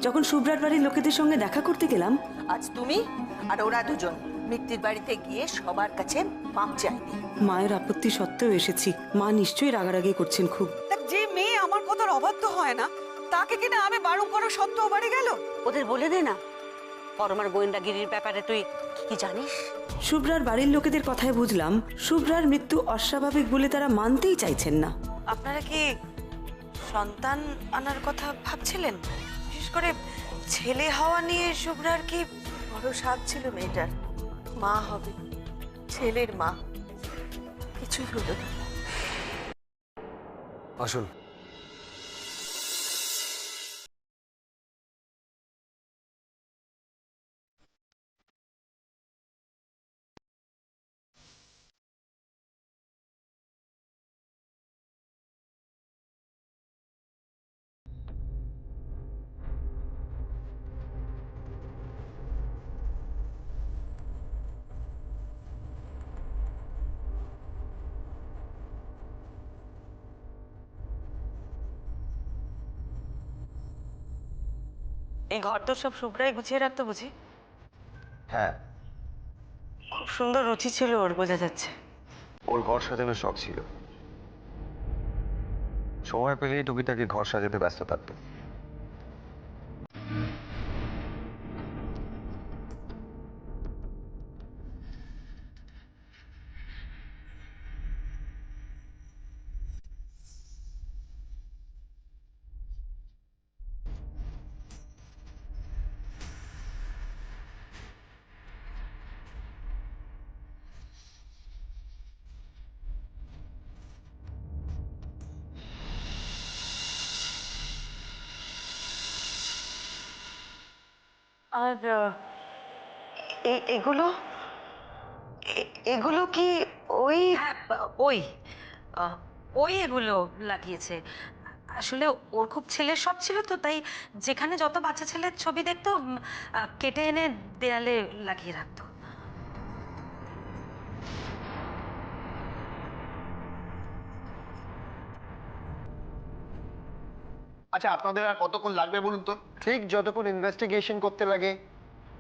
যখন শুভ্রার বাড়ির লোকেদের সঙ্গে দেখা করতে গেলাম, আজ তুমি আর ওরা দুজন মৃত্যুর বাড়িতে গিয়ে সবার কাছে মাপ চাইবে। মায়ের আপত্তি সত্ত্বেও এসেছি। মা নিশ্চয়ই রাগারাগি করছেন খুব। যে মেয়ে আমার কথার অবাধ্য হয় না, তাকে কিনা আমি বারণ করা সত্ত্বেও বাড়ি গেল। ওদের বলে দে না পরমার গোয়েন্দাগিরির ব্যাপারে তুই কি জানিস। শুভ্রার বাড়ির লোকেদের কথায় বুঝলাম শুভ্রার মৃত্যু অস্বাভাবিক বলে তারা মানতেই চাইছেন না। আপনারা কি সন্তান আনার কথা ভাবছিলেন? বিশেষ করে ছেলে হওয়া নিয়ে শুভ্রার কি বড় সাধ ছিল মেয়েটার, মা হবে, ছেলের মা, কিছুই হলো না। আসুন। এই ঘর তো সব শুভ্রাই গুছিয়ে রাখতো বুঝি? হ্যাঁ, খুব সুন্দর রুচি ছিল ওর, বোঝা যাচ্ছে। ওর ঘর সাজানোর শখ ছিল। সময় পেলেই টুকিটাকি ঘর সাজাতে ব্যস্ত থাকতো। আর এগুলো এগুলো কি ওই? ওই ওই এগুলো লাগিয়েছে। আসলে ওর খুব ছেলের শখ ছিল তো, তাই যেখানে যত বাচ্চা ছেলের ছবি দেখতো কেটে এনে দেয়ালে লাগিয়ে রাখতো। আচ্ছা, আপনাদের আর কতক্ষণ লাগবে বলুন তো? ঠিক যতক্ষণ ইনভেস্টিগেশন করতে লাগে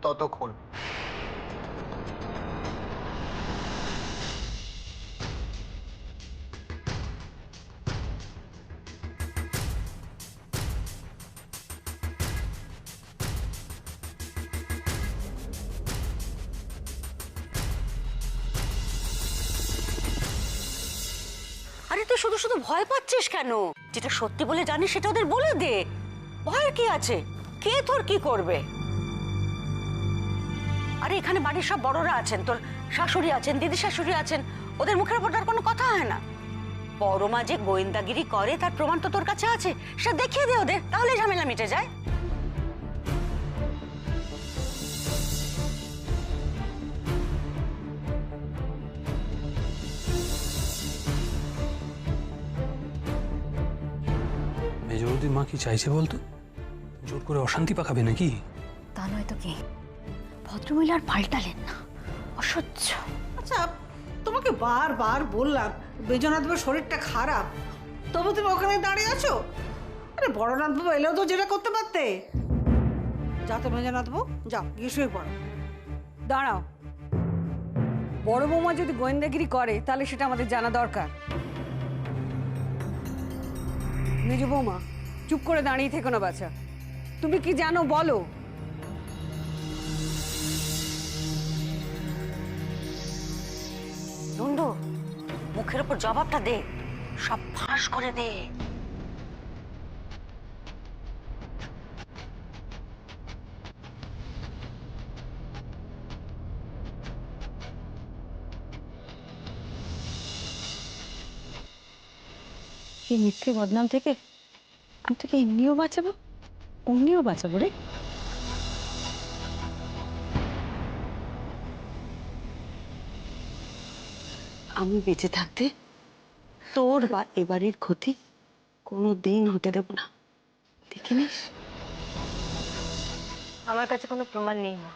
ততক্ষণ। আরে তুই শুধু শুধু ভয় পাচ্ছিস কেন? যেটা সত্যি বলে জানিস সেটা ওদের বলে দে। ভয়ের কি আছে? কে তোর কি করবে? আরে এখানে বাড়ির সব বড়রা আছেন, তোর শাশুড়ি আছেন, দিদি শাশুড়ি আছেন, ওদের মুখের উপর তার কোনো কথা হয় না। পরমা যে গোয়েন্দাগিরি করে তার প্রমাণ তো তোর কাছে আছে, সে দেখিয়ে দে ওদের, তাহলে ঝামেলা মিটে যায়। মেজবৌদির মা কি চাইছে বলতো? জোর করে অশান্তি পাকাবে নাকি? তা নয় তো কি, ভদ্রমহিলা আর পাল্টালেন না, অসহ্য। আচ্ছা, তোমাকে বারবার বললাম বেজনাথবাবুর শরীরটা খারাপ, তবু তুমি ওখানে দাঁড়িয়ে আছো। আরে বড়নাথবাবু এলেও তো যেটা করতে পারতে। যাও তো বেজনাথবাবু, যাও গিয়ে শুয়ে পড়ো। দাঁড়াও, বড় বৌমা যদি গোয়েন্দাগিরি করে তাহলে সেটা আমাদের জানা দরকার। মেজ বৌমা, চুপ করে দাঁড়িয়ে থেকো না বাছা। তুমি কি জানো বলো? নন্দু, মুখের উপর জবাবটা দে, সব ফাঁস করে দে। এই মিথ্যে বদনাম থেকে আমি তোকে এমনিও বাঁচাবো, অমনিও বাঁচাবো রে। আমি বেঁচে থাকতে তোর বা এবারের ক্ষতি কোনো দিন হতে দেব না, দেখে নিস। আমার কাছে কোনো প্রমাণ নেই মা।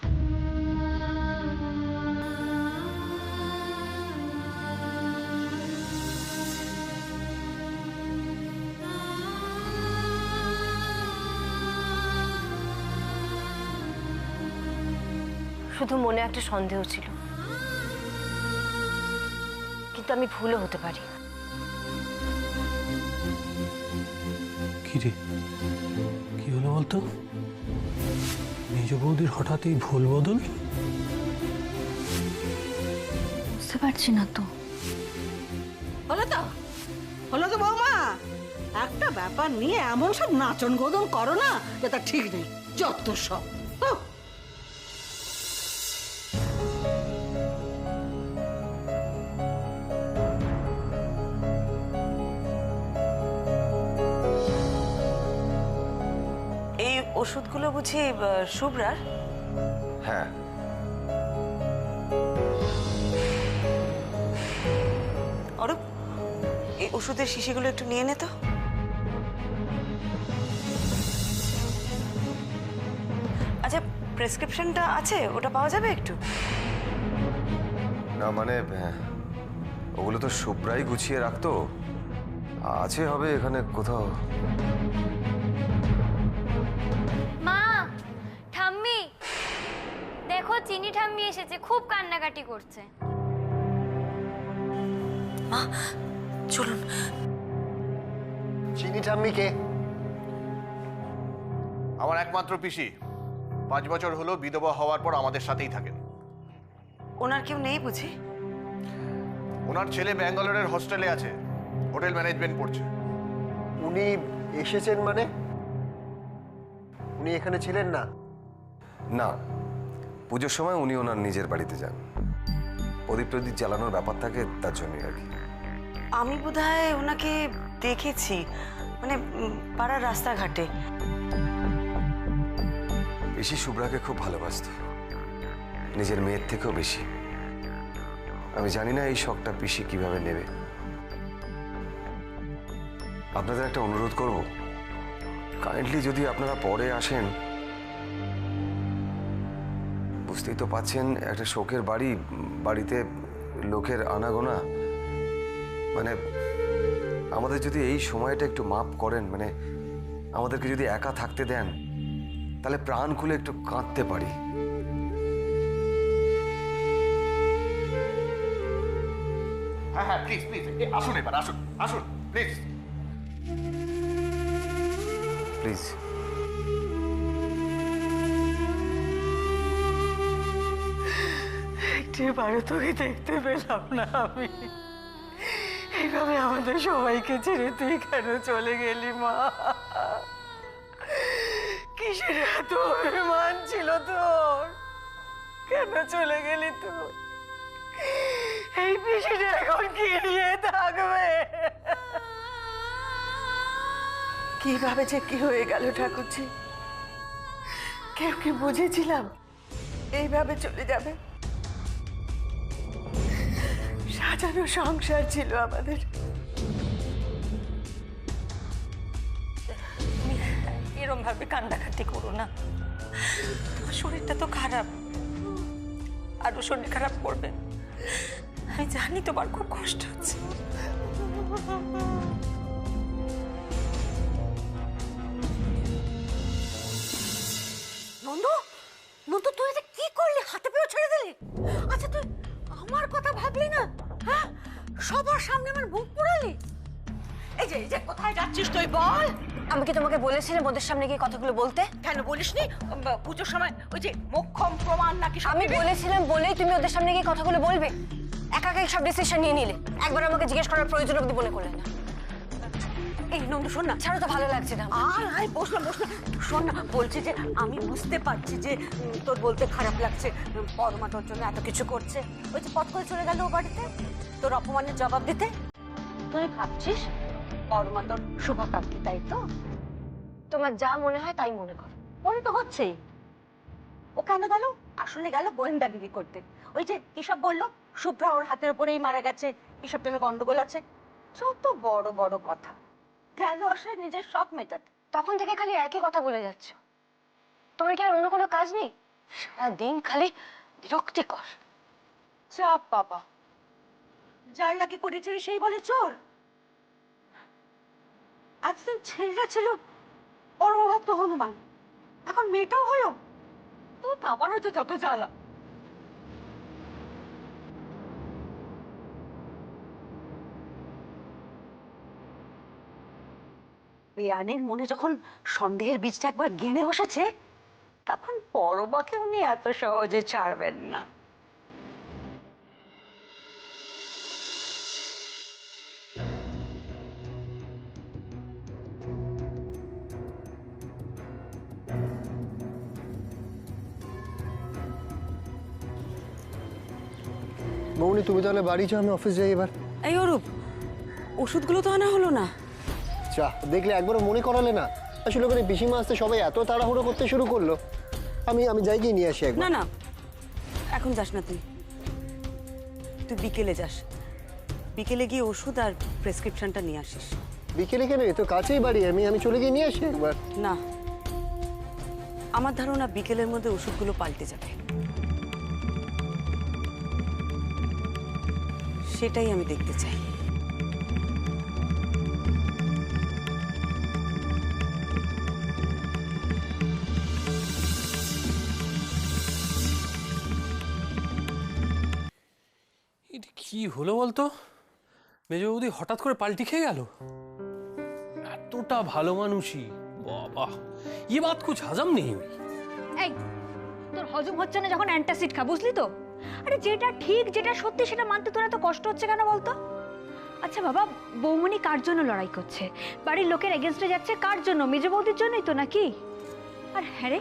শুধু মনে একটা সন্দেহ ছিল, কিন্তু আমি ভুলও হতে পারি। কি রে, কি হলো বলতো? মেজ বৌদির হঠাৎই ভুল বদল? বুঝতে পারছি না তো। হলো তো বৌমা, একটা ব্যাপার নিয়ে এমন সব নাচন গোদন করো না যেটা ঠিক নেই, যত সব। হুঁ। এই ওষুধগুলো বুঝি শুভ্রার? হ্যাঁ, অরূপ, এই ওষুধের শিশিগুলো একটু নিয়ে নে তো। আচ্ছা, প্রেসক্রিপশনটা আছে, ওটা পাওয়া যাবে একটু? না মানে ওগুলো তো শুভ্রাই গুছিয়ে রাখতো। আছে হবে এখানে কোথাও। মা, ঠাম্মি দেখো, চিনি ঠাম্মি এসেছে, খুব কান্নাকাটি করছে। মা চলুন। চিনি ঠাম্মিকে? আমার একমাত্র পিসি, 5 বছর হলো বিধবা হওয়ার পর আমাদের সাথেই থাকেন। ওনার কেউ নেই বুঝি? ওনার ছেলে ব্যাঙ্গালোরের হোস্টেলে আছে, হোটেল ম্যানেজমেন্ট পড়ছে। উনি এসেছেন মানে? উনি এখানে ছিলেন না? না, পুজোর সময় উনি ওনার নিজের বাড়িতে যান। প্রদীপ প্রদীপ জ্বালানোর ব্যাপার থাকে, তার জন্যই আর কি। আমি বোধহয় ওনাকে দেখেছি, মানে পাড়ার রাস্তাঘাটে। পিসি শুভ্রাকে খুব ভালোবাসত, নিজের মেয়ের থেকেও বেশি। আমি জানি না এই শখটা পিসি কিভাবে নেবে। আপনাদের একটা অনুরোধ করব, কাইন্ডলি যদি আপনারা পরে আসেন। বুঝতেই তো পাচ্ছেন, একটা শোকের বাড়ি, বাড়িতে লোকের আনাগোনা। মানে আমাদের যদি এই সময়টা একটু মাপ করেন, মানে আমাদেরকে যদি একা থাকতে দেন, তাহলে প্রাণ খুলে একটু কাঁদতে পারি। হ্যাঁ হ্যাঁ, প্লিজ প্লিজ আসুন, এবার আসুন, আসুন প্লিজ প্লিজ। একটিবারও তোকে দেখতে পেলাম না আমি। এইভাবে আমাদের সবাইকে ছেড়ে তুই কেন চলে গেলি মা? কিসের এত অভিমান ছিল তোর? কেন চলে গেলি তুই? এই পিসিটা এখন কি নিয়ে থাকবে? কিভাবে যে কি হয়ে গেল ঠাকুরজি, কেউ কি বুঝেছিলাম এইভাবে চলে যাবে? সাজানো সংসার ছিল আমাদের। এরম ভাবে কান্নাকাটি করো না, তোমার শরীরটা তো খারাপ, আরো শরীর খারাপ করবে। আমি জানি তোমার খুব কষ্ট হচ্ছে। নন্দু, নন্দু তুই এটা কি করলি? হাতে পেয়ে ছেড়ে দিলি? আচ্ছা তুই আমার কথা ভাবলি না? হ্যাঁ, সবার সামনে আমার মুখ পুরালি। এই যে কোথায় যাচ্ছিস তুই বল? আমি কি তোমাকে বলেছিলাম ওদের সামনে গিয়ে কথাগুলো বলতে? কেন বলিসনি? পুজোর সময় ওই যে মোক্ষম প্রমাণ নাকি সব আমি দিবি? বলেছিলাম বলেই তুমি ওদের সামনে গিয়ে কথাগুলো বলবে? একা একা সব ডিসিশন নিয়ে নিলে, একবার আমাকে জিজ্ঞেস করার প্রয়োজন অবধি মনে করলে না। এই নন্দু শোন না, ছাড়ো তো, ভালো লাগছে না। আয় বসলাম। শোন না, বলছি যে আমি বুঝতে পারছি যে তোর বলতে খারাপ লাগছে, পরমা তোর জন্য এত কিছু করছে। ওই যে পথ করে চলে গেল ও বাড়িতে তোর অপমানের জবাব দিতে। তুই ভাবছিস পরমা তোর শুভাকাঙ্ক্ষী, তাই তো? তোমার যা মনে হয় তাই মনে করো। মনে তো হচ্ছেই। ও কেন গেল? আসলে গেল গোয়েন্দাগিরি করতে। ওই যে কিসব বললো, শুভ্রা ওর হাতের উপরেই মারা গেছে, কিসব প্রেমে গন্ডগোল আছে, যত বড় বড় কথা। গেল আসলে নিজের শখ মেটাতে। তখন থেকে খালি একই কথা বলে যাচ্ছ। তোমার কি আর অন্য কোনো কাজ নেই? সারাদিন খালি বিরক্তিকর। চাপ বাবা, যার লাগে করেছে সেই বলে চোর। আজকাল ছেলেরা ছিল ওর ভক্ত হনুমান, এখন মেয়েটাও হলো। তো বাবারও তো যত জ্বালা। বেয়ানের মনে যখন সন্দেহের বীজটা একবার গেড়ে বসেছে, তখন পরমাকে উনি এত সহজে ছাড়বেন না। বৌনি তুমি তাহলে বাড়ি যাও, আমি অফিস যাই এবার। এই অরূপ, ওষুধগুলো তো আনা হলো না। চা দেখলে একবারও মনে করালে না। আসলে ওখানে পিসিমা আসতে সবাই এত তাড়াহুড়ো করতে শুরু করলো, আমি যাই গিয়ে নিয়ে আসি একবার। না না, এখন যাস না তুই বিকেলে যাস। বিকেলে গিয়ে ওষুধ আর প্রেসক্রিপশনটা নিয়ে আসিস। বিকেলে কেন? এই তো কাছেই বাড়ি, আমি চলে গিয়ে নিয়ে আসি একবার। না, আমার ধারণা বিকেলের মধ্যে ওষুধগুলো পাল্টে যাবে, সেটাই আমি দেখতে চাই। এটা কি হলো বলতো? মেজ বৌদি হঠাৎ করে পাল্টি খেয়ে গেল। এতটা ভালো মানুষই, বাবা ये बात कुछ हजम नहीं हुई। এই তোর হজম হচ্ছে না যখন অ্যান্টাসিড খা, বুঝলি তো? আরে যেটা ঠিক যেটা সত্যি সেটা মানতে তোর এত কষ্ট হচ্ছে কেন বলতো? আচ্ছা বাবা, বৌমনি কার জন্য লড়াই করছে? বাড়ির লোকের এগেনস্টে যাচ্ছে কার জন্য? মেজ বৌদির জন্যই তো, নাকি? আর হ্যাঁ রে,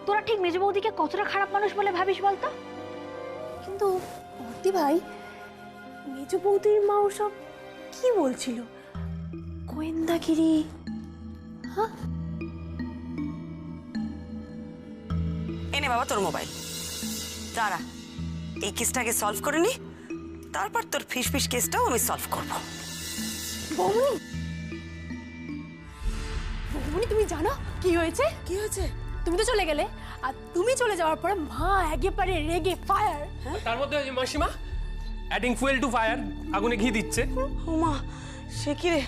তোরা ঠিক মেজ বৌদিকে কতটা খারাপ মানুষ বলে ভাবিস বলতো? কিন্তু ভর্তি ভাই, মেজ বৌদির মা ওসব কি বলছিল? গোয়েন্দাগিরি? হ্যাঁ, এনে বাবা তোর মোবাইল, দাঁড়া এই কেসটাকে সলভ করে নি, তারপর তোর ফিস কেসটাও আমি সলভ করব। বৌমনি, বৌমনি তুমি জানো কি হয়েছে? কি হয়েছে? তুমি তো চলে গেলে, আর তুমি চলে যাওয়ার পরে মা একেবারে রেগে ফায়ার। তার মধ্যে ওই যে মাসিমা অ্যাডিং ফুয়েল টু ফায়ার, আগুনে ঘি দিচ্ছে। ওমা, সে কি রে,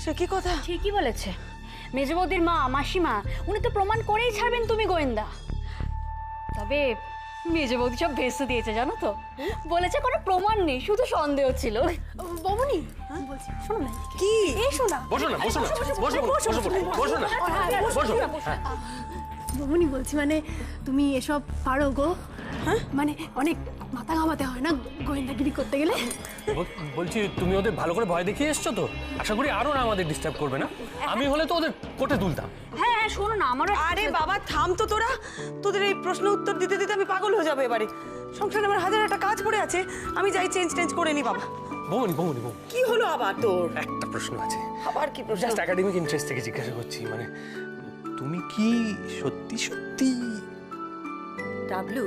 সে কি কথা? ঠিকই বলেছে মেজ বৌদির মা মাসিমা, উনি তো প্রমাণ করেই ছাড়বেন তুমি গোয়েন্দা। তবে মেজ বৌদি সব ভেসে দিয়েছে জানো তো, বলেছে কোনো প্রমাণ নেই, শুধু সন্দেহ ছিল। বৌমনি বলছি, শোনো না, কি? এই শোনা, বসো না, বসো না, বসো বসো না, বসো। বৌমনি বলছি, মানে তুমি এসব পারো গো? হ্যাঁ, মানে অনেক মাথা ঘামাতে হয় না গোয়েন্দাগিরি করতে গেলে? বলছি তুমি ওদের ভালো করে ভয় দেখিয়ে এসছো তো, আশা করি আরো না আমাদের ডিস্টার্ব করবে না। আমি হলে তো ওদের কোটে তুলতাম। হ্যাঁ হ্যাঁ, শোনো না আমারও। আরে বাবা থাম তো তোরা, তোদের এই প্রশ্ন উত্তর দিতে দিতে আমি পাগল হয়ে যাবো এবারে। সংসারে আমার হাজার একটা কাজ পড়ে আছে, আমি যাই চেঞ্জ করে নি বাবা। বৌমনি কি হলো আবার তোর? একটা প্রশ্ন আছে। আবার কি প্রশ্ন? জাস্ট একাডেমিক ইন্টারেস্ট থেকে জিজ্ঞাসা করছি, মানে তুমি কি সত্যি সত্যি? ডাবলু,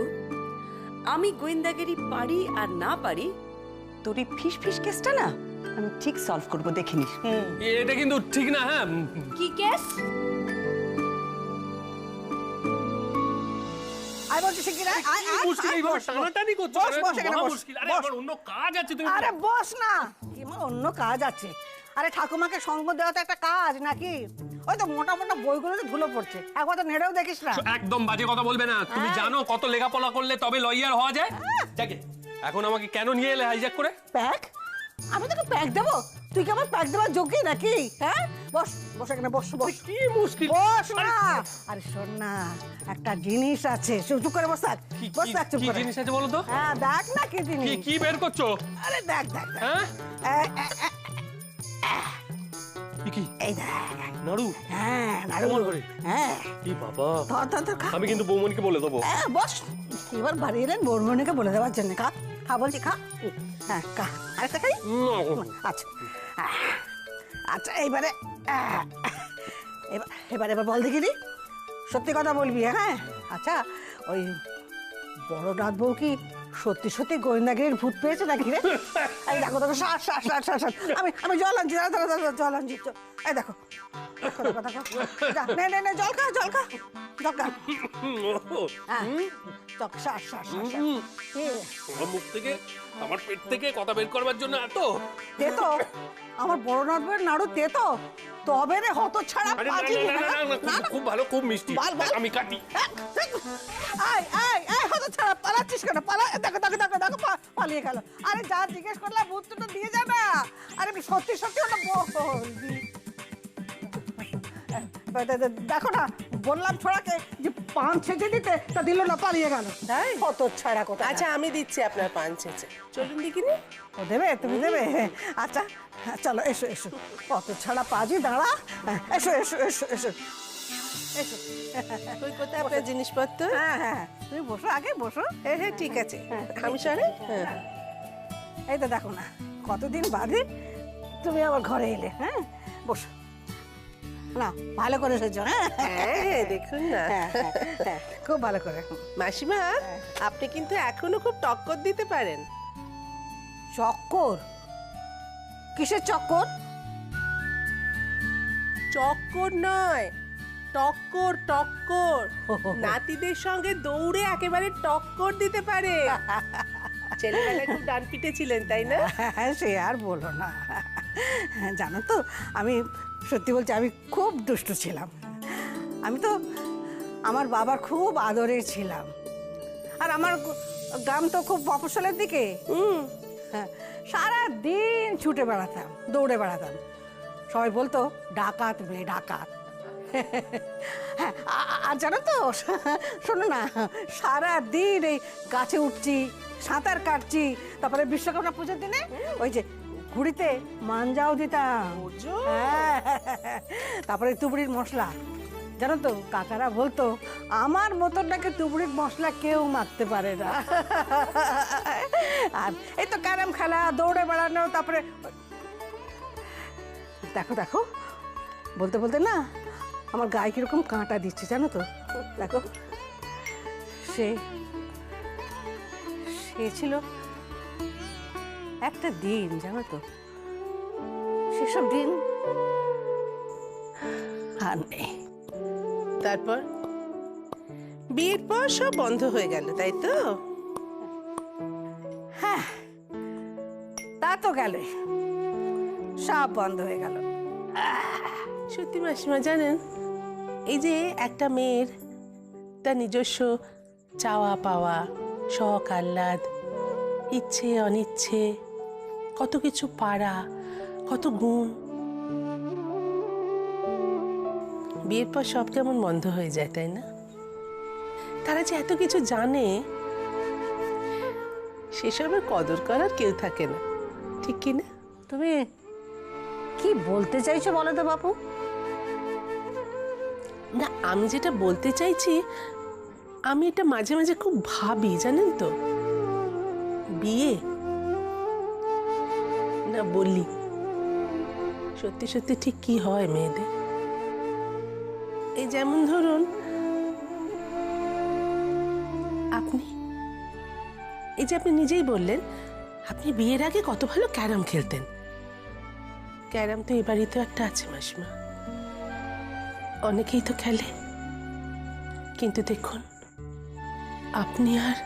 আমি গোয়েন্দাগিরি পারি আর না পারি, তোর এই ফিস কেসটা না আমি ঠিক সলভ করবো, দেখে নিস। এটা কিন্তু ঠিক না। হ্যাঁ, কি কেস? আই বলছি শিগগির আয়, আয়, আয়, মুশকিল, আয়, এইভাবে বস, টানাটানি করছো, বস, বস, এখানে বস, মুশকিল। আরে বস। আমার অন্য কাজ আছে, তুমি আরে বস না, আমার অন্য কাজ আছে। আরে ঠাকুমাকে সঙ্গ দেওয়া তো একটা কাজ নাকি? ওই তো মোটা মোটা বইগুলোতে ধুলো পড়ছে, একবার তো নেড়েও দেখিস না। একদম বাজে কথা বলবে না। তুমি জানো কত লেখাপড়া করলে তবে লয়ার হওয়া যায়? যাকে এখন আমাকে কেন নিয়ে এলে হাইজ্যাক করে? প্যাক? আমি তোকে প্যাক দেবো? তুই কি আমার প্যাক দেওয়ার যোগ্যই নাকি? হ্যাঁ, বস, বস এখানে, বস, বস। কি মুশকিল! বস না। আরে শোন না, একটা জিনিস আছে, চুপ করে বস থাক, বস থাক, চুপ কি করে। জিনিস আছে বলো তো? হ্যাঁ, দেখ না কি জিনিস। কি বের করছো? আরে দেখ, দেখ, দেখ। হ্যাঁ, কি এই দেখ। নাড়ু? হ্যাঁ, নাড়ু। তোমার ঘরে? হ্যাঁ। এই বাবা, ধর, খা। আমি কিন্তু বৌমনিকে বলে দেবো। হ্যাঁ, বস। এবার বাড়ি এলেন বর্মনিকে বলে দেওয়ার জন্য। খা, খা বলছি, খা। হ্যাঁ, খা। আরেকটা খাই? আচ্ছা, আচ্ছা, এইবারে এবার বল দেখিনি, সত্যি কথা বলবি? হ্যাঁ, আচ্ছা, ওই বড় নাথ বউ কি সত্যি সত্যি গোয়েন্দাগিরির ভূত পেয়েছে নাকি রে? এই দেখো, দেখো, শ্বাস। আমি জল আনছি, দাঁড়া, জল আনছি। এই দেখো, নে, জল খা। হ্যাঁ, শ্বাস। আমার মুখ থেকে, আমার পেট থেকে কথা বের করবার জন্য এত? তেতো? আমার বড় নাথ বউয়ের নাড়ু তেতো? তবে রে হত ছাড়া। আরে না, খুব ভালো, খুব মিষ্টি। আমি কাটি। আয়, হত ছাড়া, পালাচ্ছিস কেন? দেখো, পালিয়ে গেল। আরে যা জিজ্ঞেস করলাম উত্তরটা দিয়ে যা না। আরে সত্যি ওটা বলবি। দেখো না, বললাম ছোড়াকে যে পান ছেঁচে দিতে, তা দিল না, পালিয়ে গেল। তাই? কত ছাড়া কথা। আচ্ছা আমি দিচ্ছি আপনার পান ছেঁচে, চলুন দেখিনি। ও দেবে, তুমি দেবে? আচ্ছা চলো, এসো এসো। কত ছাড়া পাজি, দাঁড়া। এসো এসো এসো এসো এসো। ওই কোথায় আপনার জিনিসপত্র? হ্যাঁ হ্যাঁ, তুমি বসো, আগে বসো। হ্যাঁ হ্যাঁ ঠিক আছে, আমি সরে। হ্যাঁ এই তো দেখো না, কতদিন বাদে তুমি আমার ঘরে এলে। হ্যাঁ বসো না, ভালো করে এসেছো। হ্যাঁ হ্যাঁ হ্যাঁ, দেখুন না। হ্যাঁ, হ্যাঁ, খুব ভালো করে। মাসিমা, আপনি কিন্তু এখনো খুব টক্কর দিতে পারেন। চক্কর? কিসের চক্কর? চক্কর নয়, টক্কর টক্কর। নাতিদের সঙ্গে দৌড়ে একেবারে টক্কর দিতে পারে। ছেলেবেলায় খুব ডান পিটে ছিলেন, তাই না? হ্যাঁ, সে আর বলো না। জানো তো, আমি সত্যি বলছি, আমি খুব দুষ্টু ছিলাম। আমি তো আমার বাবার খুব আদরের ছিলাম। আর আমার গ্রাম তো খুব মফস্বলের দিকে। হ্যাঁ, সারা দিন ছুটে বেড়াতাম, দৌড়ে বেড়াতাম। সবাই বলতো ডাকাত মেয়ে, ডাকাত। হ্যাঁ, আর জানো তো, শোনো না, সারা দিন এই গাছে উঠছি, সাঁতার কাটছি, তারপরে বিশ্বকর্মা পুজোর দিনে ওই যে ঘুড়িতে মাঞ্জাও দিতাম। হ্যাঁ, তারপরে তুবড়ির মশলা, জানো তো, কাকারা বলতো আমার মতন নাকি তুবড়ির মশলা কেউ মাখতে পারে না। আর এই তো ক্যারাম খেলা, দৌড়ে বেড়ানো, তারপরে দেখো দেখো, বলতে বলতে না আমার গায়ে কিরকম কাঁটা দিচ্ছে, জানো তো। দেখো, সে ছিল একটা দিন, জানো তো, সেসব দিন আর নেই। তারপর বিয়ের পর সব বন্ধ হয়ে গেল, তাই তো? হ্যাঁ, তা তো গেল, সব বন্ধ হয়ে গেল। সত্যি মাসিমা, জানেন, এই যে একটা মেয়ের তার নিজস্ব চাওয়া পাওয়া, শখ আহ্লাদ, ইচ্ছে অনিচ্ছে, কত কিছু পারা, কত গুণ, বিয়ের পর সব কেমন বন্ধ হয়ে যায়, তাই না? তারা যে এত কিছু জানে, সেসবের কদর করার কেউ থাকে না, ঠিক কি না? তুমি কি বলতে চাইছো বলো তো বাপু? না, আমি যেটা বলতে চাইছি, আমি এটা মাঝে মাঝে খুব ভাবি, জানেন তো। বিয়ে না বলি, সত্যি সত্যি ঠিক কি হয় মেয়েদের? এই যেমন ধরুন, আপনি এই যে আপনি নিজেই বললেন আপনি বিয়ের আগে কত ভালো ক্যারাম খেলতেন। ক্যারাম তো এবারই তো একটা আছে মাসিমা, অনেকেই তো খেলে, কিন্তু দেখুন আপনি আর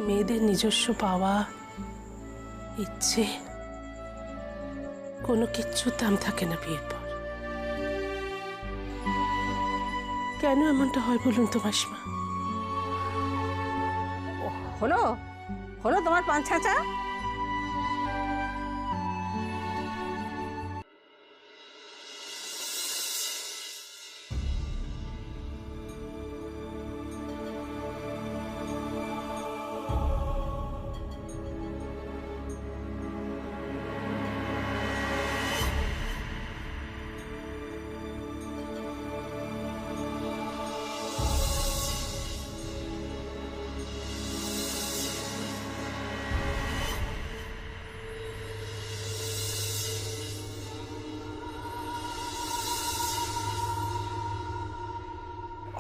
মেয়েদের নিজস্ব পাওয়া, ইচ্ছে, কোনো কিচ্ছুর দাম থাকে না বিয়ের পর। কেন এমনটা হয় বলুন তো মাসিমা? হলো হলো তোমার পান ছাঁচা?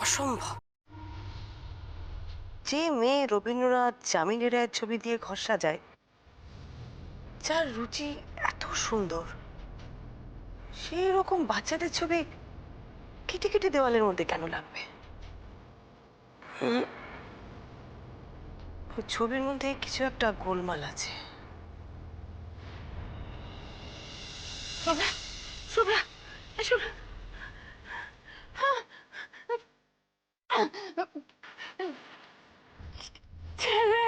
অসম্ভব। যে মেয়ে রবীন্দ্রনাথ, জামিনী রায়ের ছবি দিয়ে ঘর সাজায়, যার রুচি এত সুন্দর, সেই রকম বাচ্চাদের ছবি কেটে কেটে দেওয়ালের মধ্যে কেন লাগবে? ওই ছবির মধ্যে কিছু একটা গোলমাল আছে। শুভ্রা, শুভ্রা, শুভ্রা, ছেলে,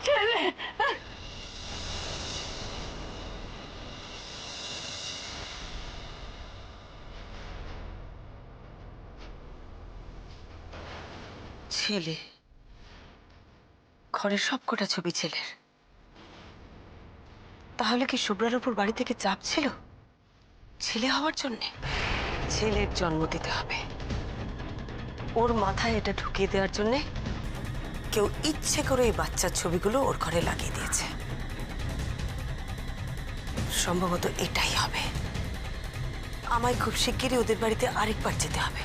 ছেলে, ছেলে, ঘরের সবকটা ছবি ছেলের। তাহলে কি শুভ্রার উপর বাড়ি থেকে চাপ ছিল ছেলে হওয়ার জন্যে? ছেলের জন্ম দিতে হবে, ওর মাথায় এটা ঢুকিয়ে দেওয়ার জন্যে কেউ ইচ্ছে করে এই বাচ্চার ছবিগুলো ওর ঘরে লাগিয়ে দিয়েছে। সম্ভবত এটাই হবে। আমায় খুব শিগগিরই ওদের বাড়িতে আরেকবার যেতে হবে।